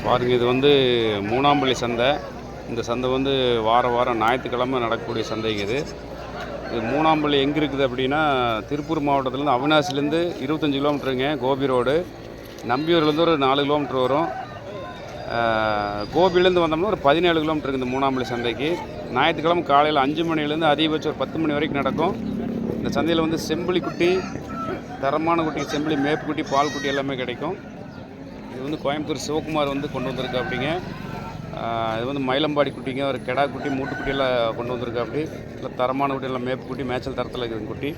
பாருங்கள், இது வந்து மூணாம்பள்ளி சந்தை. இந்த சந்தை வந்து வாரம் ஞாயிற்றுக்கிழமை நடக்கக்கூடிய சந்தைங்க இது. இது மூணாம்பள்ளி எங்கே இருக்குது அப்படின்னா, திருப்பூர் மாவட்டத்துலேருந்து அவினாசிலேருந்து 25 கிலோமீட்டருங்க. கோபி ரோடு. நம்பியூர்லேருந்து ஒரு 4 கிலோமீட்டர் வரும். கோபிலேருந்து வந்தோம்னா ஒரு 17 கிலோமீட்டருக்கு இந்த மூணாம்பள்ளி சந்தைக்கு. ஞாயிற்றுக்கிழமை காலையில் 5 மணிலேருந்து அதிகபட்சம் ஒரு 10 மணி வரைக்கும் நடக்கும். இந்த சந்தையில் வந்து செம்பிளி குட்டி, தரமான குட்டி, செம்பிளி மேப்பு குட்டி, பால் குட்டி எல்லாமே கிடைக்கும். இது வந்து கோயம்புத்தூர் சிவகுமார் வந்து கொண்டு வந்திருக்கு அப்படிங்க. இது வந்து மயிலம்பாடி குட்டிங்க, ஒரு கெடா குட்டி, மூட்டுக்குட்டியெல்லாம் கொண்டு வந்திருக்கு. அப்படி இல்லை தரமான குட்டியெல்லாம் மேப்பு குட்டி, மேய்ச்சல் தரத்தில் இருக்குது குட்டி.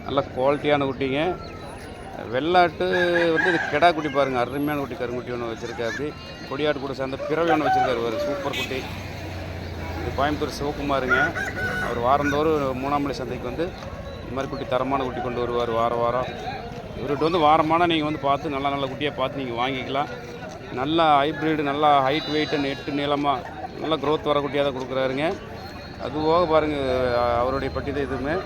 நல்ல குவாலிட்டியான குட்டிங்க. வெள்ளாட்டு வந்து இது கெடா குட்டி பாருங்கள், அருமையான குட்டி, கருங்குட்டி ஒன்று வச்சுருக்கா. அப்படி கொடியாட்டு கூட சேர்ந்த பிறவை ஒன்று வச்சுருக்காரு, ஒரு சூப்பர் குட்டி. இது கோயம்புத்தூர் சிவகுமாருங்க. அவர் வாரந்தோறும் மூணாம்பள்ளி சந்தைக்கு வந்து இந்த மாதிரி குட்டி, தரமான குட்டி கொண்டு வருவார் வாரம். இவர்கிட்ட வந்து வாரமான நீங்கள் வந்து பார்த்து நல்ல குட்டியாக பார்த்து நீங்கள் வாங்கிக்கலாம். நல்லா ஹைப்ரிடு, நல்லா ஹைட் வெயிட்டு, நெட்டு நீளமாக நல்லா க்ரோத் வர குட்டியாக தான் கொடுக்குறாருங்க. அதுபோக பாருங்கள், அவருடைய பட்டி தான் இதுவுமே.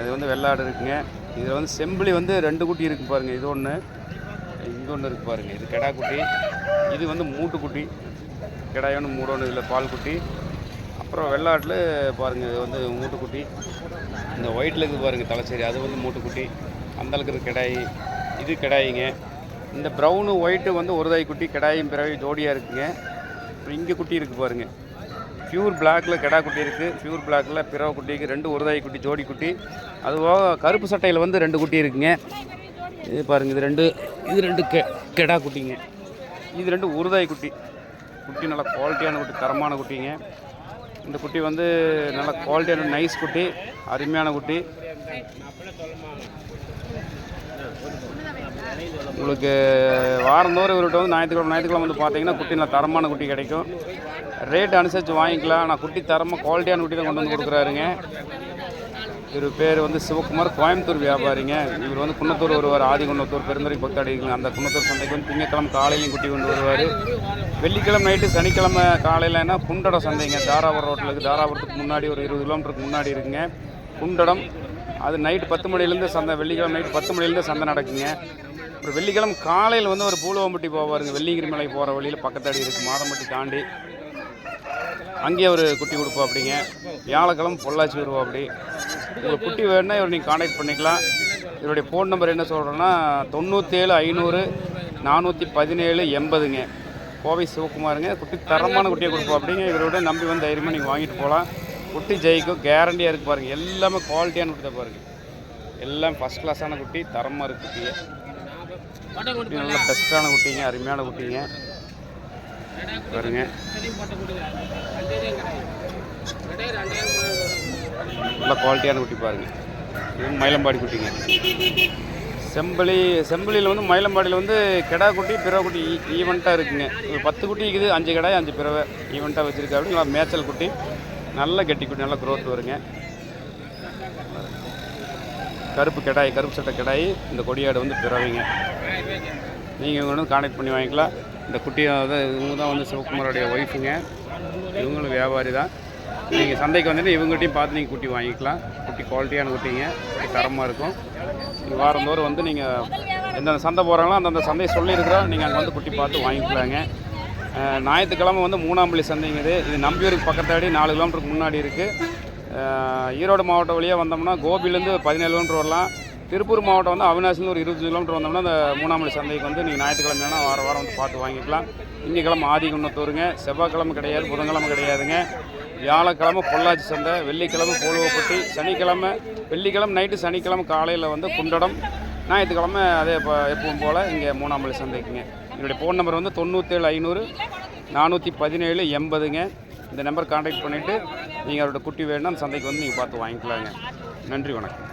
இது வந்து வெள்ளாடு இருக்குங்க. இதில் வந்து செம்பிளி வந்து 2 குட்டி இருக்குது பாருங்கள். இது ஒன்று, இங்கே ஒன்று இருக்குது பாருங்கள். இது கெடா குட்டி. இது வந்து மூட்டுக்குட்டி, கெடாயோன்னு மூடோன்னு இதில் பால் குட்டி. அப்புறம் வெள்ளாட்டில் பாருங்கள், இது வந்து மூட்டுக்குட்டி. இந்த ஒயிட்டில் இருக்குது பாருங்கள் தலைச்சேரி, அது வந்து மூட்டுக்குட்டி. அந்தளவுக்கு இருக்குது கெடாய். இது கெடாயிங்க. இந்த ப்ரௌனு ஒயிட்டு வந்து ஒரு தாய் குட்டி, கெடாயும் பிறவை ஜோடியாக இருக்குங்க. அப்புறம் இங்கே குட்டி இருக்குது பாருங்கள். ப்யூர் பிளாக்கில் கெடா குட்டி இருக்குது. ப்யூர் பிளாக்கில் பிறவை குட்டிக்கு 2 ஒரு தாய் குட்டி, ஜோடி குட்டி. அதுபோக கருப்பு சட்டையில் வந்து 2 குட்டி இருக்குங்க. இது பாருங்கள், இது ரெண்டு கெடா குட்டிங்க. இது 2 ஒரு தாய் குட்டி. குட்டி நல்லா குவாலிட்டியான குட்டி, தரமான குட்டிங்க. இந்த குட்டி வந்து நல்லா குவாலிட்டியான நைஸ் குட்டி, அருமையான குட்டி. உங்களுக்கு வாரந்தோறும் இவர்கிட்ட வந்து ஞாயிற்றுக்கிழமை வந்து பார்த்தீங்கன்னா குட்டி நல்லா தரமான குட்டி கிடைக்கும். ரேட் அனுசரித்து வாங்கிக்கலாம். ஆனால் குட்டி தரமாக குவாலிட்டியான குட்டி தான் கொண்டு வந்து கொடுக்குறாருங்க. இவர் பேர் வந்து சிவகுமார், கோயம்புத்தூர் வியாபாரிங்க. இவர் வந்து குன்னத்தூர் வருவார், ஆதிகுன்னத்தூர், பெருந்துறை பக்தாடிங்க. அந்த குன்னத்தூர் சந்தைக்கு வந்து திங்கக்கிழமை காலையிலையும் குட்டி கொண்டு வருவார். வெள்ளிக்கிழமை நைட்டு, சனிக்கிழமை காலையிலன்னா குண்டடம் சந்தைங்க. தாராபுரம் ரோட்டில் இருக்குது. தாராபுரத்துக்கு முன்னாடி ஒரு 20 கிலோமீட்டருக்கு முன்னாடி இருக்குங்க குண்டடம். அது நைட்டு 10 மணிலேருந்து சந்தை. வெள்ளிக்கிழமை நைட்டு 10 மணிலேருந்து சந்தை நடக்குங்க. அப்புறம் வெள்ளிக்கிழமை காலையில் வந்து ஒரு பூலவம்பட்டி போவாருங்க. வெள்ளிங்கிரி மலை போகிற வழியில் பக்கத்தாடி இருக்குது, மாதம்பட்டி தாண்டி. அங்கேயே ஒரு குட்டி கொடுப்போம் அப்படிங்க. வியாழக்கிழமை பொள்ளாச்சி வருவோம். அப்படி உங்களுக்கு குட்டி வேணுன்னா இவர் நீங்கள் கான்டாக்ட் பண்ணிக்கலாம். இவருடைய ஃபோன் நம்பர் என்ன சொல்கிறேன்னா 97 500 417 80ங்க. கோவை சிவகுமாருங்க. குட்டி தரமான குட்டியை கொடுப்போம் அப்படிங்க. இவரோட நம்பி வந்து தைரியமாக நீங்கள் வாங்கிட்டு போகலாம். குட்டி ஜெயிக்கும், கேரண்டியாக இருக்குது பாருங்கள். எல்லாமே குவாலிட்டியான குட்டி தான் பாருங்கள். எல்லாம் ஃபஸ்ட் கிளாஸான குட்டி, தரமாக இருக்குது குட்டிங்க. நல்ல பெஸ்ட்டான குட்டிங்க, அருமையான குட்டிங்க பாருங்க. நல்ல குவாலிட்டியான குட்டி பாருங்கள். இது மயிலம்பாடி குட்டிங்க. செம்பிளியில் வந்து மயிலம்பாடியில் வந்து கெடா குட்டி, பிறவை குட்டி ஈவெண்ட்டாக இருக்குங்க. 10 குட்டி இருக்குது, 5 கெடாய் 5 பிறவை ஈவெண்ட்டாக வச்சுருக்கு. அப்படி நல்லா மேய்ச்சல் குட்டி, நல்ல கெட்டி குட்டி, நல்ல க்ரோத் வருங்க. கருப்பு கெடாய், கருப்பு சட்டை கெடாய். இந்த கொடியாடு வந்து பிறவைங்க. நீங்கள் இவங்க வந்து கான்டாக்ட் பண்ணி வாங்கிக்கலாம். இந்த குட்டியை வந்து இவங்க தான் வந்து சிவகுமாரோடைய ஒய்ஃபுங்க. இவங்களும் வியாபாரி தான். நீங்கள் சந்தைக்கு வந்துட்டு இவங்ககிட்டையும் பார்த்து நீங்கள் குட்டி வாங்கிக்கலாம். குட்டி குவாலிட்டியான குட்டிங்க, குட்டி தரமாக இருக்கும். நீங்கள் வாரந்தோறும் வந்து நீங்கள் எந்தெந்த சந்தை போகிறாங்களோ அந்தந்த சந்தையை சொல்லியிருக்கிறோம். நீங்கள் அங்கே வந்து குட்டி பார்த்து வாங்கிக்கலாங்க. ஞாயிற்றுக்கிழமை வந்து மூணாம்பள்ளி சந்தைங்குது. இது நம்பியூருக்கு பக்கத்தாடி 4 கிலோமீட்டருக்கு முன்னாடி இருக்குது. ஈரோடு மாவட்டம் வழியாக வந்தோம்னா கோபிலேருந்து 17 கிலோமீட்டர் வரலாம். திருப்பூர் மாவட்டம் வந்து அவினாசிலேருந்து ஒரு 20 கிலோமீட்டர் வந்தோம்னா அந்த மூணாம்பள்ளி சந்தைக்கு வந்து நீங்கள் ஞாயிற்றுக்கிழமைனா வாரம் வந்து பார்த்து வாங்கிக்கலாம். திங்கக்கிழமை ஆதிகுன்னத்தூருங்க. செவ்வாய்க்கிழமை கிடையாது, புதன்கிழமை கிடையாதுங்க. வியாழக்கிழமை பொள்ளாச்சி சந்தை, வெள்ளிக்கிழமை போலுவப்பட்டி, சனிக்கிழமை வெள்ளிக்கிழமை நைட்டு, சனிக்கிழமை காலையில் வந்து குண்டடம், ஞாயிற்றுக்கிழமை அதே எப்பவும் போல் இங்கே மூணாம்பள்ளி சந்தைக்குங்க. என்னுடைய ஃபோன் நம்பர் வந்து 97 500 417 80ங்க. இந்த நம்பர் கான்டாக்ட் பண்ணிவிட்டு நீங்கள் அவரோட குட்டி வேணும்னா அந்த சந்தைக்கு வந்து நீங்கள் பார்த்து வாங்கிக்கலாங்க. நன்றி, வணக்கம்.